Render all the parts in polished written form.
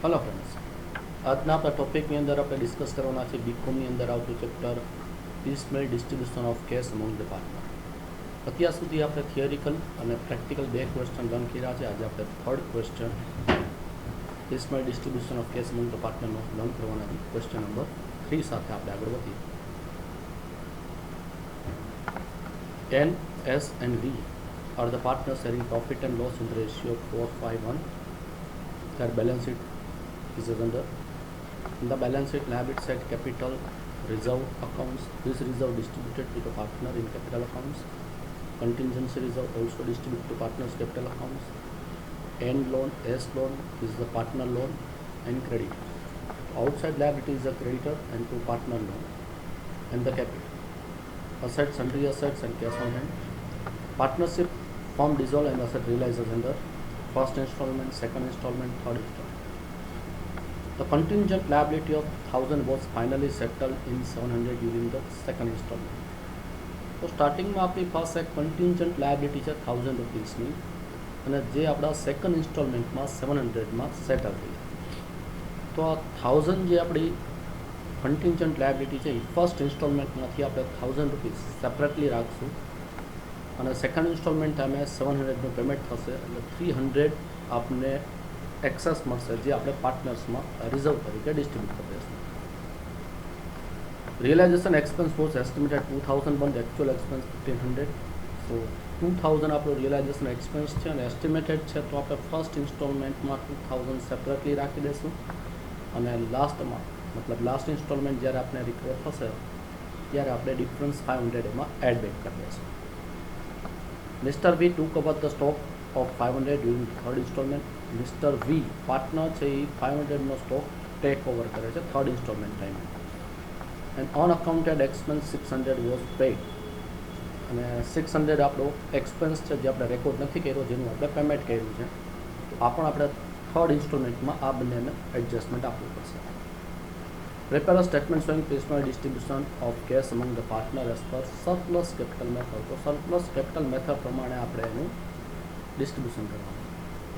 Hello friends, આજના આપણા ટોપિકની અંદર આપણે ડિસ્કસ કરવાના છે બીકોમની અંદર આવતું chapter piecemeal distribution of cash among the partner. અત્યાર સુધી આપણે થિયરિકલ અને પ્રેક્ટિકલ બે ક્વેશ્ચન લર્ન કર્યા છે. આજે આપણે third question piecemeal distribution of cash among the પાર્ટનરનો લર્ન કરવાના છે. ક્વેશ્ચન નંબર 3 સાથે આપણે આગળ વધીએ. N, S and V are the partners sharing profit and loss in the ratio of 4:5:1. Their balance sheet is as under. In the balance sheet, liabilities at capital reserve accounts. This reserve distributed to the partner in capital accounts. Contingency reserve also distributed to partners capital accounts. N loan, S loan is the partner loan and credit. Outside liability is the creditor and to partner loan and the capital. Assets, sundry assets and cash on hand. Partnership form dissolve and asset realizes under first installment, second installment, third installment. The contingent liability of 1000 was finally settled in 700 during the second installment. તો સ્ટાર્ટિંગમાં આપણી પાસે contingent liability છે 1000 રૂપીસની અને જે આપણા second ઇન્સ્ટોલમેન્ટમાં 700માં settle થઈ. તો આ 1000 જે આપણી કન્ટિન્જન્ટ લાયબિલિટી છે એ ફર્સ્ટ ઇન્સ્ટોલમેન્ટમાંથી આપણે 1000 રૂપીસ સેપરેટલી રાખશું અને સેકન્ડ ઇન્સ્ટોલમેન્ટ ટાઈમે 700નું પેમેન્ટ થશે એટલે 300 આપને એક્સેસ મળશે જે આપણે પાર્ટનર્સમાં રિઝર્વ તરીકે ડિસ્ટ્રીબ્યુટ કરી દઈશું. Realisation expense was estimated 2001, actual expense 1500. So 2000 આપણો રિયલાઇઝેશન એક્સપેન્સ છે અને એસ્ટિમેટેડ છે તો આપણે ફર્સ્ટ ઇન્સ્ટોલમેન્ટમાં 2000 સેપરેટલી રાખી દઈશું અને લાસ્ટમાં મતલબ લાસ્ટ ઇન્સ્ટોલમેન્ટ જ્યારે આપણે રિકવર થશે ત્યારે આપણે ડિફરન્સ 500 એમાં એડ બેક કરી દઈશું. Mister V took over the stock of 500 during third instalment. Mister V partner છે એ 500નો સ્ટોક ટેક ઓવર કરે છે થર્ડ ઇન્સ્ટોલમેન્ટ ટાઈમે. And unaccounted expense 600 was paid અને 600 આપણો એક્સપેન્સ છે જે આપણે રેકોર્ડ નથી કર્યો જેનું આપણે પેમેન્ટ કર્યું છે તો આ પણ આપણે થર્ડ ઇન્સ્ટોલમેન્ટમાં આ બંનેને એડજસ્ટમેન્ટ આપવું પડશે. Prepare a statement showing piecemeal distribution of cash among the partner as per surplus capital method. તો સરપ્લસ કેપિટલ મેથડ પ્રમાણે આપણે એનું ડિસ્ટ્રીબ્યુશન કરવાનું.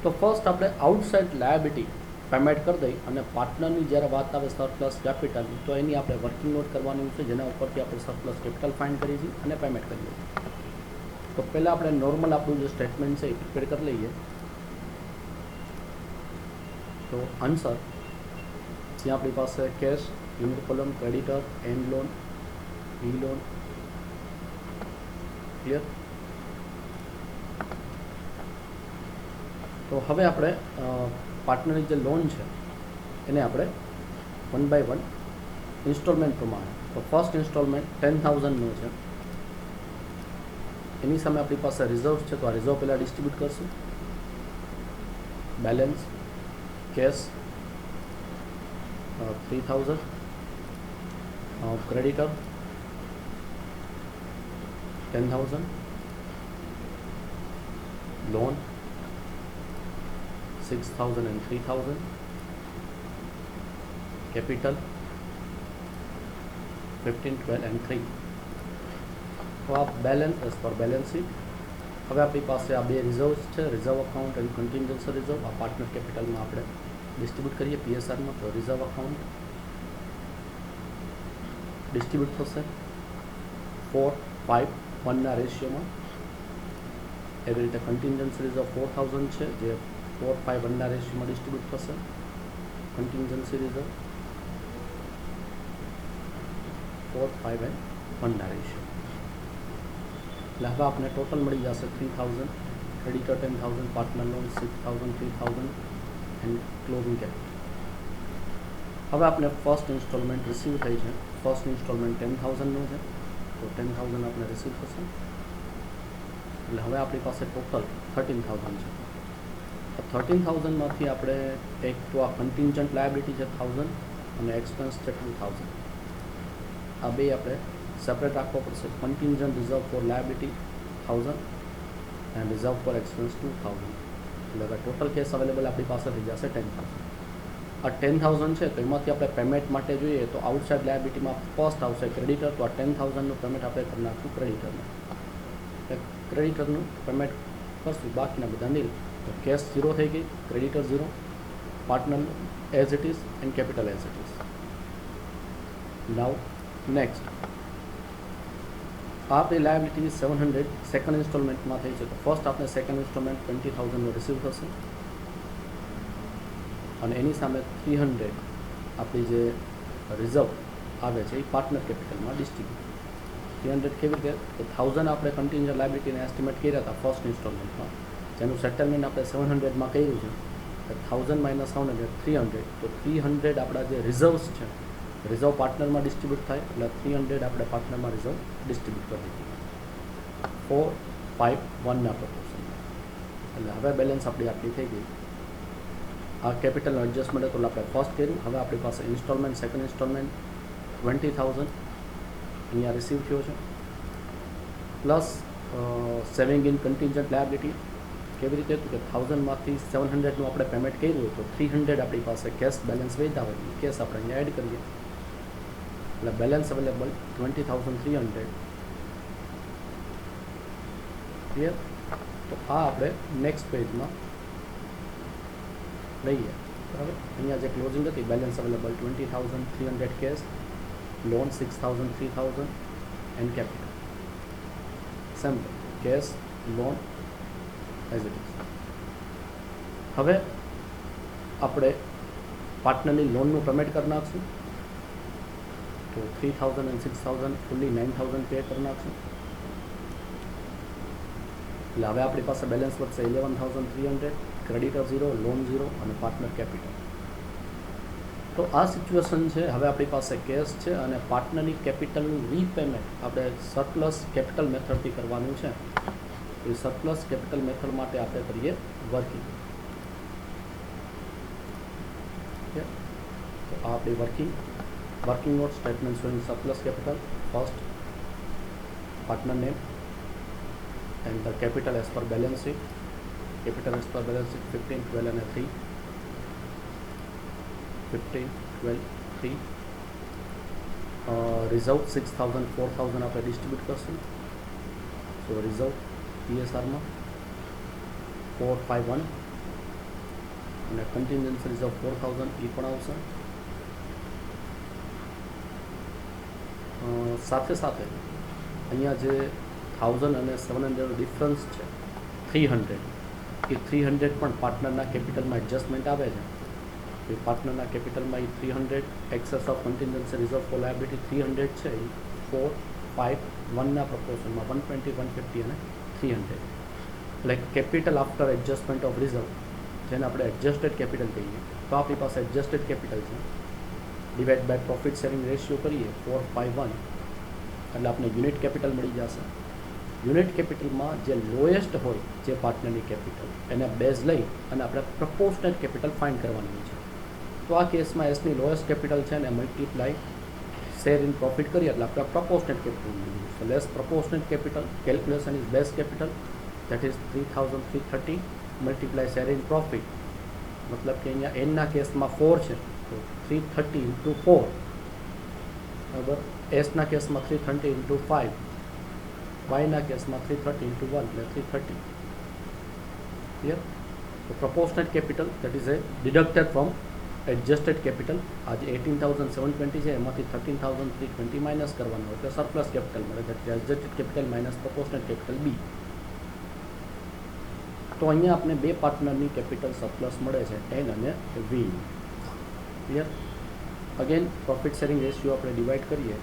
તો ફર્સ્ટ આપણે આઉટસાઇડ લાયબિલિટી પેમેન્ટ કરી દઈ અને પાર્ટનરની જ્યારે વાત આવે સરપ્લસ કેપિટલની તો એની આપણે વર્કિંગ નોટ કરવાની છે જેના ઉપરથી આપણે સરપ્લસ કેપિટલ ફાઇન્ડ કરીએ છીએ અને પેમેન્ટ કરીએ છીએ. તો પહેલાં આપણે નોર્મલ આપણું જે સ્ટેટમેન્ટ છે એ પ્રિપેર કરી લઈએ. તો આન્સર જ્યાં આપણી પાસે cash, unit column, creditor, and loan, V loan. Clear? તો હવે આપણે પાર્ટનરની જે લોન છે એને આપણે 1 by 1 ઇન્સ્ટોલમેન્ટ પ્રમાણે. તો ફર્સ્ટ ઇન્સ્ટોલમેન્ટ 10,000નું છે એની સામે આપણી પાસે રિઝર્વ છે તો આ રિઝર્વ પહેલાં ડિસ્ટ્રીબ્યુટ કરશું. Balance cash 3000, creditor 10,000, loan 6,000 and 3,000, capital 15, 12 and 3. તો આ balance as per balance sheet. હવે આપણી પાસે આ બે રિઝર્વ્સ છે, reserve account and contingency reserve. આ પાર્ટનર કેપિટલમાં આપણે ડિસ્ટ્રીબ્યુટ કરીએ પીએસઆરમાં. તો રિઝર્વ અકાઉન્ટ ડિસ્ટ્રીબ્યુટ થશે 4:5:1ના રેશિયોમાં. એવી રીતે કન્ટિન્જન્સી રિઝર્વ 4,000 છે જે 4:5:1ના રેશિયોમાં ડિસ્ટ્રીબ્યુટ થશે. કન્ટિન્જન્સી રિઝર્વ 4:5:1ના રેશિયો. એટલે હવે આપણે ટોટલ મળી જશે 3,000, creditor 10,000, partner loan 6,000, 3,000 and closing capital. હવે આપણે ફર્સ્ટ ઇન્સ્ટોલમેન્ટ રિસીવ થઈ છે. ફર્સ્ટ ઇન્સ્ટોલમેન્ટ 10,000નું છે તો 10,000 આપણે રિસીવ થશે એટલે હવે આપણી પાસે ટોટલ 13,000 છે. તો 13,000માંથી આપણે એક તો આ કન્ટિન્જન્ટ લાયબિલિટી છે 1000 અને એક્સપેન્સ છે 2,000. આ બે આપણે સેપરેટ રાખવો પડશે. Contingent reserve for liability 1000 and reserve for expense 2000. એટલે હવે ટોટલ કેસ અવેલેબલ આપણી પાસે થઈ જશે 10,000. આ 10,000 છે તો એમાંથી આપણે પેમેન્ટ માટે જોઈએ તો આઉટસાઇડ લાયબિલિટીમાં ફર્સ્ટ આવશે ક્રેડિટર. તો આ 10,000નું પેમેન્ટ આપણે કરી નાખશું ક્રેડિટરને. ક્રેડિટરનું પેમેન્ટ કરશું, બાકીના બધા નીલ. તો કેશ 0 થઈ ગઈ, creditor 0, partner as it is and capital as it is. Now next, આપણી લાયબિલિટી 700 સેકન્ડ ઇન્સ્ટોલમેન્ટમાં થઈ છે. તો ફર્સ્ટ આપણે સેકન્ડ ઇન્સ્ટોલમેન્ટ 20,000નો રિસીવ થશે અને એની સામે 300 આપણી જે રિઝર્વ આવે છે એ પાર્ટનર કેપિટલમાં ડિસ્ટ્રીબ્યુટ. 300 કેવી રીતે? તો 1000 આપણે કન્ટિન્જન્ટ લાયબિલિટીને એસ્ટિમેટ કર્યા હતા ફર્સ્ટ ઇન્સ્ટોલમેન્ટમાં, જેનું સેટલમેન્ટ આપણે 700માં કર્યું છે. 1000 માઇનસ 700 300. તો 300 આપણા જે રિઝર્વ્સ છે રિઝર્વ પાર્ટનરમાં ડિસ્ટ્રીબ્યુટ થાય એટલે 300 આપણે પાર્ટનરમાં રિઝર્વ ડિસ્ટ્રીબ્યુટ કરી દીધી 4, 5, 1ના પ્રપોર્શનમાં. એટલે હવે બેલેન્સ આપણી આટલી થઈ ગઈ. આ કેપિટલનું એડજસ્ટમેન્ટ હતું આપણે ફર્સ્ટ કર્યું. હવે આપણી પાસે ઇન્સ્ટોલમેન્ટ સેકન્ડ ઇન્સ્ટોલમેન્ટ 20,000 અહીંયા રિસીવ થયો છે, plus saving in contingent liability. કેવી રીતે હતું કે 1000માંથી 700નું આપણે પેમેન્ટ કર્યું હોય તો 300 આપણી પાસે કેશ બેલેન્સ વધ્યા હોય એ કેશ આપણે અહીંયા એડ કરીએ એટલે બેલેન્સ અવેલેબલ 20,300. ક્લિયર? તો આ આપણે નેક્સ્ટ પેજમાં લઈએ. બરાબર, અહીંયા જે ક્લોઝિંગ હતી balance available 20,300 cash, loan 6,000, 3,000 and capital. Simple cash, loan as it is. હવે આપણે પાર્ટનરની લોનનું પેમેન્ટ કરી નાખશું. તો 3,000 અને 6,000 ફૂલ્લી 9,000 પે કરી નાખશું. એટલે હવે આપણી પાસે બેલેન્સ વધશે 11,300, ક્રેડિટર 0, લોન 0 અને પાર્ટનર કેપિટલ. તો આ સિચ્યુએશન છે. હવે આપણી પાસે કેશ છે અને પાર્ટનરની કેપિટલનું રીપેમેન્ટ આપણે સરપ્લસ કેપિટલ મેથડથી કરવાનું છે. એ સરપ્લસ કેપિટલ મેથડ માટે આપણે કરીએ વર્કિંગ. તો આ આપણી working note statement showing surplus capital. First partner name and the capital as per balance sheet. Capital as per balance sheet 15, 12 અને 3. 15, 12, 3. રિઝર્વ 6,000, 4,000 આપણે ડિસ્ટ્રીબ્યુટ કરશું. સો રિઝર્વ PSRમાં 4, 5, 1 અને કન્ટિન્જન્સી રિઝર્વ 4,000 એ પણ આવશે. સાથે સાથે અહીંયા જે 1000 અને 700 ડિફરન્સ છે 300, એ 300 પણ પાર્ટનરના કેપિટલમાં એડજસ્ટમેન્ટ આવે છે. એ પાર્ટનરના કેપિટલમાં એ 300 access of contingency reserve for liability 300 છે એ 4, 5, 1ના પ્રપોર્શનમાં 120, 150 અને 300. એટલે capital after adjustment of reserve, જેને આપણે એડજસ્ટેડ કેપિટલ કહીએ. તો આપણી પાસે એડજસ્ટેડ કેપિટલ છે. Divide by profit sharing ratio કરીએ 4, 5, 1 એટલે આપણે યુનિટ કેપિટલ મળી જશે. યુનિટ કેપિટલમાં જે લોએસ્ટ હોય જે પાર્ટનરની કેપિટલ એને બેઝ લઈ અને આપણે પ્રપોર્શનેટ કેપિટલ ફાઇન્ડ કરવાની છે. તો આ કેસમાં એસની લોએસ્ટ કેપિટલ છે ને મલ્ટીપ્લાય શેર ઇન પ્રોફિટ કરીએ એટલે આપણે પ્રપોર્શનેટ કેપિટલ મળી જશે. Less proportionate capital calculation is base capital that is 3,330 multiply share in profit. મતલબ કે અહીંયા એનના કેસમાં 4 છે તો 330 ઇન્ટુ 4 બરાબર. એસના કેસમાં 330 ઇન્ટુ 5, વાયના કેસમાં 330 ઇન્ટુ 1 એટલે 330. ક્લિયર? તો proportionate capital that is A deducted from adjusted capital. આજે 18,720 છે એમાંથી 13,320 માઇનસ કરવાનું હોય એટલે સરપ્લસ કેપિટલ મળે. That is adjusted capital minus proportionate capital B. તો અહીંયા આપણે બે પાર્ટનરની કેપિટલ સરપ્લસ મળે છે એન અને V. Clear? Again profit sharing ratio આપણે ડિવાઈડ કરીએ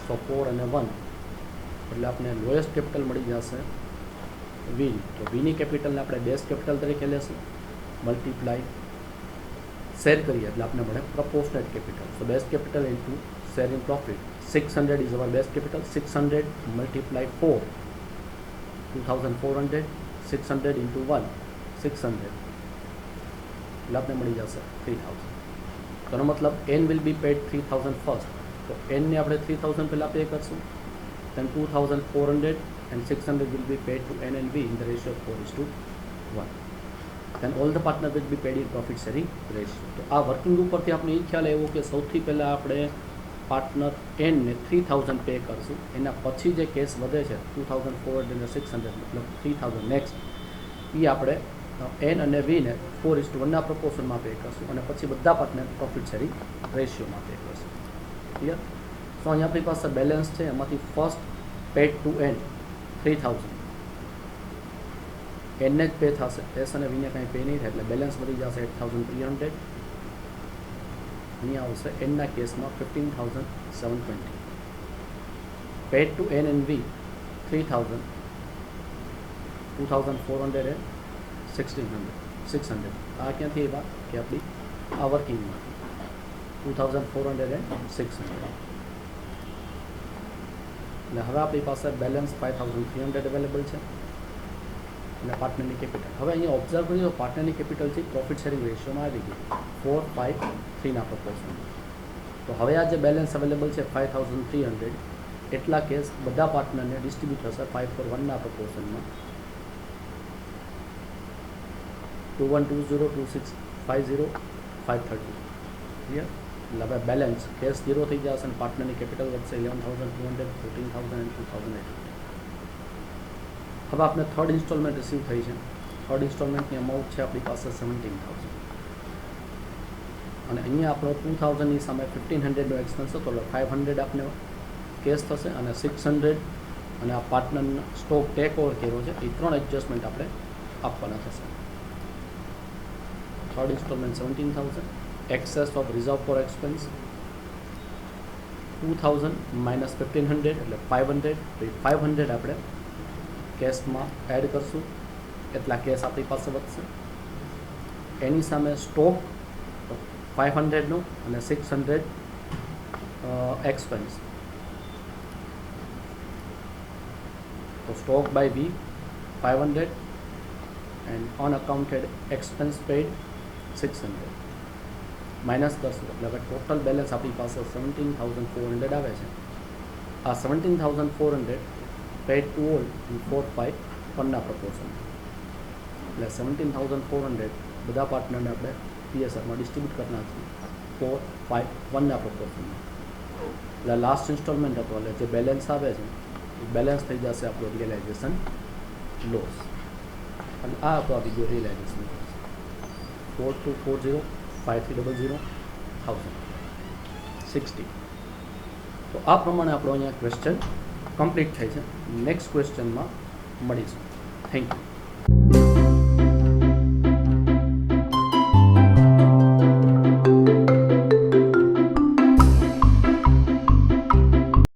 તો 4 અને 1 એટલે આપણે લોએસ્ટ કેપિટલ મળી જશે વી. તો વીની કેપિટલને આપણે બેઝ કેપિટલ તરીકે લેશું. મલ્ટીપ્લાય શેર કરીએ એટલે આપણે મળે proportionate capital. So base capital into share in profit 600 is our base capital. 600 multiply 4 2,400. 600 into 1 600 એટલે આપણે મળી જશે 3,000. તેનો મતલબ N will be paid 3,000 first. તો એનને આપણે 3,000 પહેલાં પે કરશું. then 2,400 and 600 will be paid to N and V in the ratio of 4:1. then all the partner will be paid in profit sharing ratio. તો આ વર્કિંગ ઉપરથી આપણે એ ખ્યાલ આવ્યો કે સૌથી પહેલાં આપણે પાર્ટનર એનને 3,000 પે કરશું. એના પછી જે કેસ વધે છે 2,400 અને 600 મતલબ 3,000 નેક્સ્ટ એ આપણે એન અને વીને 4:1ના પ્રપોર્શનમાં પે કરશું અને પછી બધા પાર્ટને પ્રોફિટ શેરિંગ રેશિયોમાં પે કરશું. ક્લિયર? સો અહીંયા આપણી પાસે બેલેન્સ છે, એમાંથી ફર્સ્ટ પેડ ટુ એન 3000 એનને જ પે થશે, એસ અને વીને કાંઈ પે નહીં થાય, એટલે બેલેન્સ વધી જશે 8300. અહીંયા આવશે એનના કેસમાં 15720. Paid to N and V 3000, 2400 and 1600. આ ક્યાંથી આવ્યા કે આપણી આ વર્કિંગમાંથી 2400 and 600. એટલે હવે આપણી પાસે બેલેન્સ 5300 અવેલેબલ છે અને પાર્ટનરની કેપિટલ. હવે અહીંયા ઓબ્ઝર્વ કરીએ તો પાર્ટનરની કેપિટલ છે પ્રોફિટ શેરિંગ રેશિયોમાં આવી ગઈ 4:5:3ના પ્રપોર્શન. તો હવે આ જે બેલેન્સ અવેલેબલ છે 5300, એટલા કેસ બધા પાર્ટનરને ડિસ્ટ્રીબ્યુટ થશે 5:1ના પ્રપોર્શનમાં 2120, 2650, 530. ક્લિયર? એટલે હવે બેલેન્સ કેસ 0 થઈ જશે અને પાર્ટનરની કેપિટલ વધશે 11,200, 14,000 and 2,800. હવે આપણે થર્ડ ઇન્સ્ટોલમેન્ટ રિસીવ થઈ છે. થર્ડ ઇન્સ્ટોલમેન્ટની અમાઉન્ટ છે આપણી પાસે 17,000 અને અહીંયા આપણો 2,000ની સામે 1,500નો એક્સપેન્સ હતો, એટલે 500 આપણે કેસ થશે અને 600 અને આ પાર્ટનરનો સ્ટોક ટેક ઓવર કર્યો છે એ 3 એડજસ્ટમેન્ટ આપણે આપવાના થશે. Third installment 17,000, access of reserve for expense 2,000 minus 1,500 એટલે 500. તો એ 500 આપણે કેશમાં એડ કરશું, એટલા કેશ આપણી પાસે વધશે. એની સામે સ્ટોક 500નો અને 600 એક્સપેન્સ. તો stock by V 500 and unaccounted expense paid 600 minus કરશું, એટલે હવે ટોટલ બેલેન્સ આપણી પાસે 17,400 આવે છે. આ 17,400 પેડ ટુ ઓલ ઇન 4:5:1ના પ્રપોર્શન. એટલે 17,400 બધા પાર્ટનરને આપણે પીએસઆરમાં ડિસ્ટ્રીબ્યુટ કરનાર છીએ 4:5:1ના પ્રપોર્શનમાં. એટલે લાસ્ટ ઇન્સ્ટોલમેન્ટ હતો, એટલે જે બેલેન્સ આવે છે એ બેલેન્સ થઈ જશે આપણો રિયલાઇઝેશન લોસ. અને આ હતો આ વિડીયો રિયલાઇઝેશન લોસ 4240, 5300, 1060. તો આ પ્રમાણે આપણો અહીંયા ક્વેશ્ચન કમ્પ્લીટ થાય છે. નેક્સ્ટ ક્વેશ્ચનમાં મળીશું. Thank you.